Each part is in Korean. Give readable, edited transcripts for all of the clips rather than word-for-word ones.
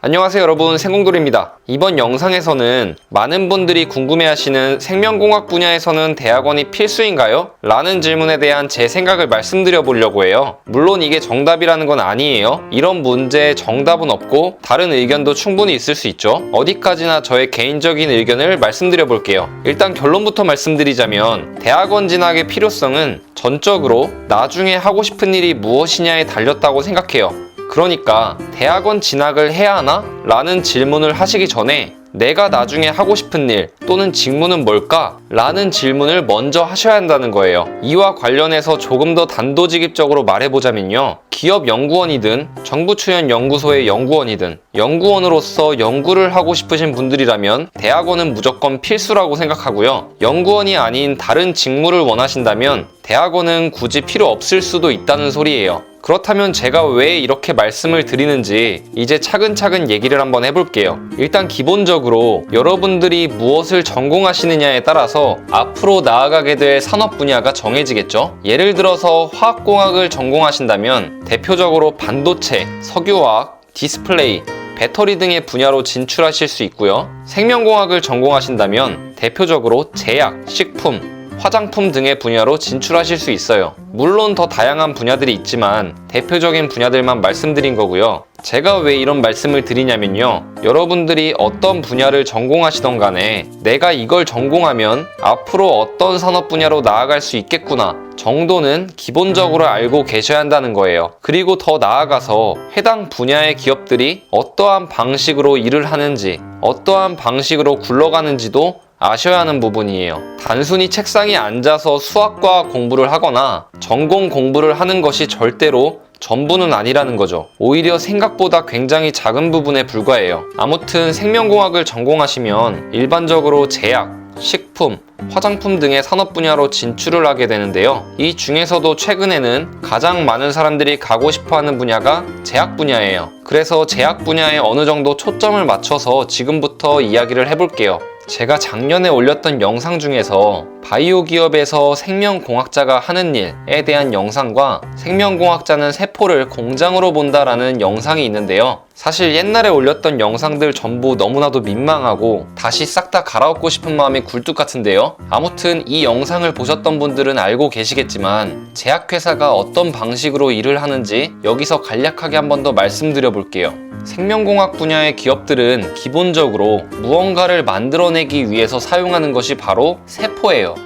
안녕하세요 여러분, 생공돌입니다. 이번 영상에서는 많은 분들이 궁금해하시는 생명공학 분야에서는 대학원이 필수인가요? 라는 질문에 대한 제 생각을 말씀드려 보려고 해요. 물론 이게 정답이라는 건 아니에요. 이런 문제에 정답은 없고 다른 의견도 충분히 있을 수 있죠. 어디까지나 저의 개인적인 의견을 말씀드려 볼게요. 일단 결론부터 말씀드리자면 대학원 진학의 필요성은 전적으로 나중에 하고 싶은 일이 무엇이냐에 달렸다고 생각해요. 그러니까 대학원 진학을 해야 하나? 라는 질문을 하시기 전에 내가 나중에 하고 싶은 일 또는 직무는 뭘까? 라는 질문을 먼저 하셔야 한다는 거예요. 이와 관련해서 조금 더 단도직입적으로 말해보자면요. 기업 연구원이든 정부 출연 연구소의 연구원이든 연구원으로서 연구를 하고 싶으신 분들이라면 대학원은 무조건 필수라고 생각하고요. 연구원이 아닌 다른 직무를 원하신다면 대학원은 굳이 필요 없을 수도 있다는 소리예요. 그렇다면 제가 왜 이렇게 말씀을 드리는지 이제 차근차근 얘기를 한번 해볼게요. 일단 기본적으로 여러분들이 무엇을 전공하시느냐에 따라서 앞으로 나아가게 될 산업 분야가 정해지겠죠. 예를 들어서 화학공학을 전공하신다면 대표적으로 반도체, 석유화학, 디스플레이, 배터리 등의 분야로 진출하실 수 있고요. 생명공학을 전공하신다면 대표적으로 제약, 식품, 화장품 등의 분야로 진출하실 수 있어요. 물론 더 다양한 분야들이 있지만 대표적인 분야들만 말씀드린 거고요. 제가 왜 이런 말씀을 드리냐면요. 여러분들이 어떤 분야를 전공하시던 간에 내가 이걸 전공하면 앞으로 어떤 산업 분야로 나아갈 수 있겠구나 정도는 기본적으로 알고 계셔야 한다는 거예요. 그리고 더 나아가서 해당 분야의 기업들이 어떠한 방식으로 일을 하는지, 어떠한 방식으로 굴러가는지도 아셔야 하는 부분이에요. 단순히 책상에 앉아서 수학과 공부를 하거나 전공 공부를 하는 것이 절대로 전부는 아니라는 거죠. 오히려 생각보다 굉장히 작은 부분에 불과해요. 아무튼 생명공학을 전공하시면 일반적으로 제약, 식품, 화장품 등의 산업 분야로 진출을 하게 되는데요. 이 중에서도 최근에는 가장 많은 사람들이 가고 싶어하는 분야가 제약 분야예요. 그래서 제약 분야에 어느 정도 초점을 맞춰서 지금부터 이야기를 해볼게요. 제가 작년에 올렸던 영상 중에서 바이오 기업에서 생명공학자가 하는 일에 대한 영상과 생명공학자는 세포를 공장으로 본다라는 영상이 있는데요. 사실 옛날에 올렸던 영상들 전부 너무나도 민망하고 다시 싹 다 갈아엎고 싶은 마음이 굴뚝 같은데요. 아무튼 이 영상을 보셨던 분들은 알고 계시겠지만 제약회사가 어떤 방식으로 일을 하는지 여기서 간략하게 한 번 더 말씀드려 볼게요. 생명공학 분야의 기업들은 기본적으로 무언가를 만들어내기 위해서 사용하는 것이 바로 세포예요.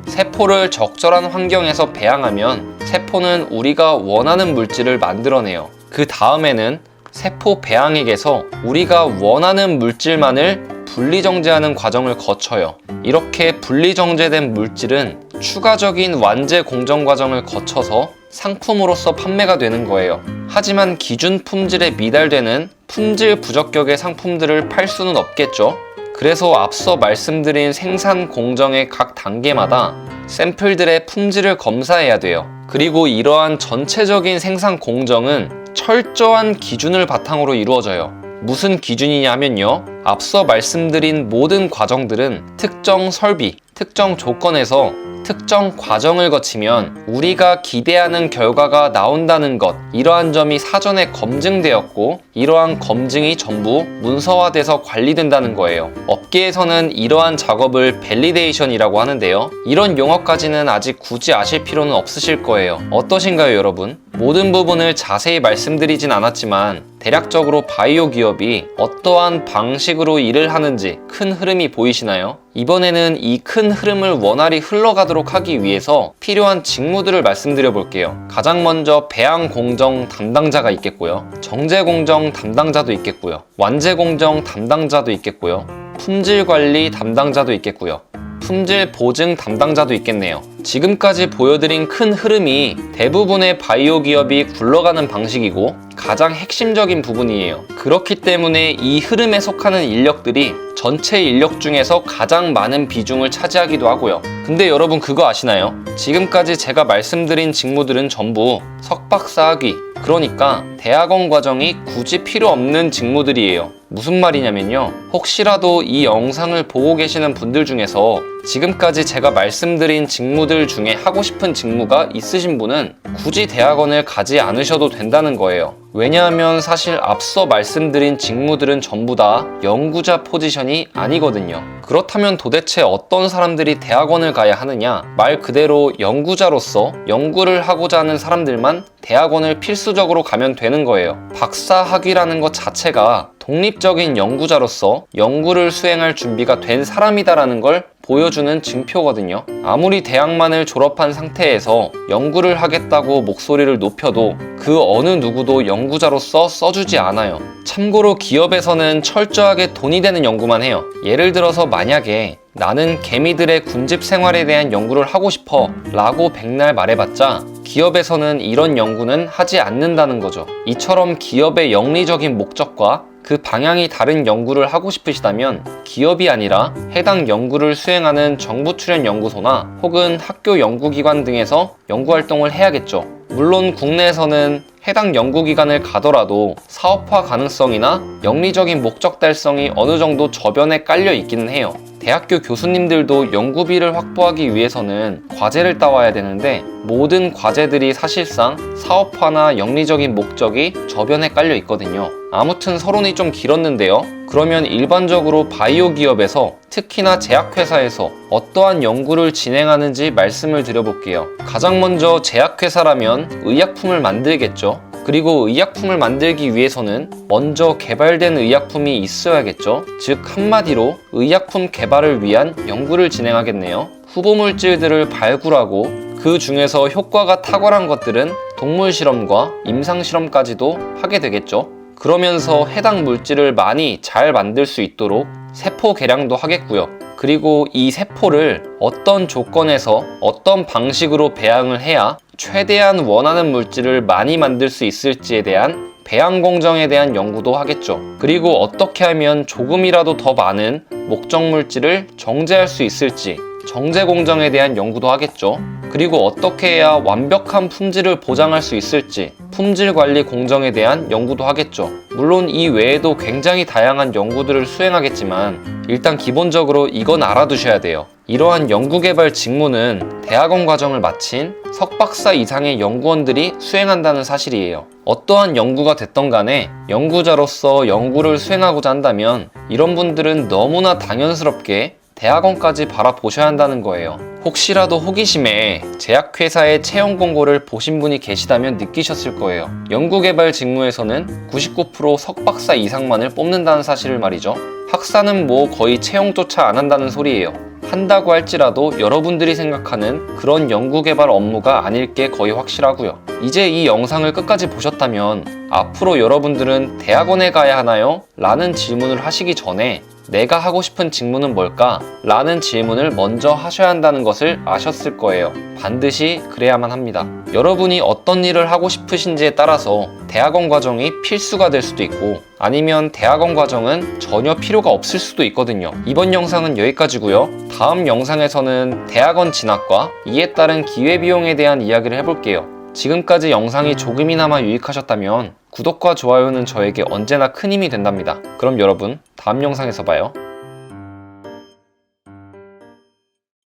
세포를 적절한 환경에서 배양하면 세포는 우리가 원하는 물질을 만들어내요. 그 다음에는 세포 배양액에서 우리가 원하는 물질만을 분리정제하는 과정을 거쳐요. 이렇게 분리정제된 물질은 추가적인 완제 공정 과정을 거쳐서 상품으로서 판매가 되는 거예요. 하지만 기준 품질에 미달되는 품질 부적격의 상품들을 팔 수는 없겠죠. 그래서 앞서 말씀드린 생산 공정의 각 단계마다 샘플들의 품질을 검사해야 돼요. 그리고 이러한 전체적인 생산 공정은 철저한 기준을 바탕으로 이루어져요. 무슨 기준이냐면요. 앞서 말씀드린 모든 과정들은 특정 설비, 특정 조건에서 특정 과정을 거치면 우리가 기대하는 결과가 나온다는 것, 이러한 점이 사전에 검증되었고 이러한 검증이 전부 문서화돼서 관리된다는 거예요. 업계에서는 이러한 작업을 밸리데이션이라고 하는데요. 이런 용어까지는 아직 굳이 아실 필요는 없으실 거예요. 어떠신가요, 여러분? 모든 부분을 자세히 말씀드리진 않았지만 대략적으로 바이오 기업이 어떠한 방식으로 일을 하는지 큰 흐름이 보이시나요? 이번에는 이 큰 흐름을 원활히 흘러가도록 하기 위해서 필요한 직무들을 말씀드려 볼게요. 가장 먼저 배양 공정 담당자가 있겠고요. 정제 공정 담당자도 있겠고요. 완제 공정 담당자도 있겠고요. 품질 관리 담당자도 있겠고요. 품질 보증 담당자도 있겠네요. 지금까지 보여드린 큰 흐름이 대부분의 바이오 기업이 굴러가는 방식이고 가장 핵심적인 부분이에요. 그렇기 때문에 이 흐름에 속하는 인력들이 전체 인력 중에서 가장 많은 비중을 차지하기도 하고요. 근데 여러분 그거 아시나요? 지금까지 제가 말씀드린 직무들은 전부 석박사학위, 그러니까 대학원 과정이 굳이 필요 없는 직무들이에요. 무슨 말이냐면요. 혹시라도 이 영상을 보고 계시는 분들 중에서 지금까지 제가 말씀드린 직무들 중에 하고 싶은 직무가 있으신 분은 굳이 대학원을 가지 않으셔도 된다는 거예요. 왜냐하면 사실 앞서 말씀드린 직무들은 전부 다 연구자 포지션이 아니거든요. 그렇다면 도대체 어떤 사람들이 대학원을 가야 하느냐? 말 그대로 연구자로서 연구를 하고자 하는 사람들만 대학원을 필수적으로 가면 되는 거예요. 박사 학위라는 것 자체가 독립적인 연구자로서 연구를 수행할 준비가 된 사람이다라는 걸 보여주는 증표거든요. 아무리 대학만을 졸업한 상태에서 연구를 하겠다고 목소리를 높여도 그 어느 누구도 연구자로서 써주지 않아요. 참고로 기업에서는 철저하게 돈이 되는 연구만 해요. 예를 들어서 만약에 나는 개미들의 군집 생활에 대한 연구를 하고 싶어 라고 백날 말해봤자 기업에서는 이런 연구는 하지 않는다는 거죠. 이처럼 기업의 영리적인 목적과 그 방향이 다른 연구를 하고 싶으시다면 기업이 아니라 해당 연구를 수행하는 정부 출연 연구소나 혹은 학교 연구기관 등에서 연구활동을 해야겠죠. 물론 국내에서는 해당 연구기관을 가더라도 사업화 가능성이나 영리적인 목적 달성이 어느 정도 저변에 깔려 있기는 해요. 대학교 교수님들도 연구비를 확보하기 위해서는 과제를 따와야 되는데 모든 과제들이 사실상 사업화나 영리적인 목적이 저변에 깔려 있거든요. 아무튼 서론이 좀 길었는데요. 그러면 일반적으로 바이오 기업에서 특히나 제약회사에서 어떠한 연구를 진행하는지 말씀을 드려볼게요. 가장 먼저 제약회사라면 의약품을 만들겠죠. 그리고 의약품을 만들기 위해서는 먼저 개발된 의약품이 있어야겠죠. 즉 한마디로 의약품 개발을 위한 연구를 진행하겠네요. 후보물질들을 발굴하고 그 중에서 효과가 탁월한 것들은 동물 실험과 임상 실험까지도 하게 되겠죠. 그러면서 해당 물질을 많이 잘 만들 수 있도록 세포 개량도 하겠고요. 그리고 이 세포를 어떤 조건에서 어떤 방식으로 배양을 해야 최대한 원하는 물질을 많이 만들 수 있을지에 대한 배양 공정에 대한 연구도 하겠죠. 그리고 어떻게 하면 조금이라도 더 많은 목적 물질을 정제할 수 있을지 정제 공정에 대한 연구도 하겠죠. 그리고 어떻게 해야 완벽한 품질을 보장할 수 있을지 품질 관리 공정에 대한 연구도 하겠죠. 물론 이 외에도 굉장히 다양한 연구들을 수행하겠지만 일단 기본적으로 이건 알아두셔야 돼요. 이러한 연구개발 직무는 대학원 과정을 마친 석박사 이상의 연구원들이 수행한다는 사실이에요. 어떠한 연구가 됐던 간에 연구자로서 연구를 수행하고자 한다면 이런 분들은 너무나 당연스럽게 대학원까지 바라보셔야 한다는 거예요. 혹시라도 호기심에 제약회사의 채용 공고를 보신 분이 계시다면 느끼셨을 거예요. 연구개발 직무에서는 99% 석박사 이상만을 뽑는다는 사실을 말이죠. 학사는 뭐 거의 채용조차 안 한다는 소리예요. 한다고 할지라도 여러분들이 생각하는 그런 연구개발 업무가 아닐 게 거의 확실하고요. 이제 이 영상을 끝까지 보셨다면 앞으로 여러분들은 대학원에 가야 하나요? 라는 질문을 하시기 전에 내가 하고 싶은 직무는 뭘까? 라는 질문을 먼저 하셔야 한다는 것을 아셨을 거예요. 반드시 그래야만 합니다. 여러분이 어떤 일을 하고 싶으신지에 따라서 대학원 과정이 필수가 될 수도 있고 아니면 대학원 과정은 전혀 필요가 없을 수도 있거든요. 이번 영상은 여기까지고요. 다음 영상에서는 대학원 진학과 이에 따른 기회비용에 대한 이야기를 해볼게요. 지금까지 영상이 조금이나마 유익하셨다면 구독과 좋아요는 저에게 언제나 큰 힘이 된답니다. 그럼 여러분 다음 영상에서 봐요.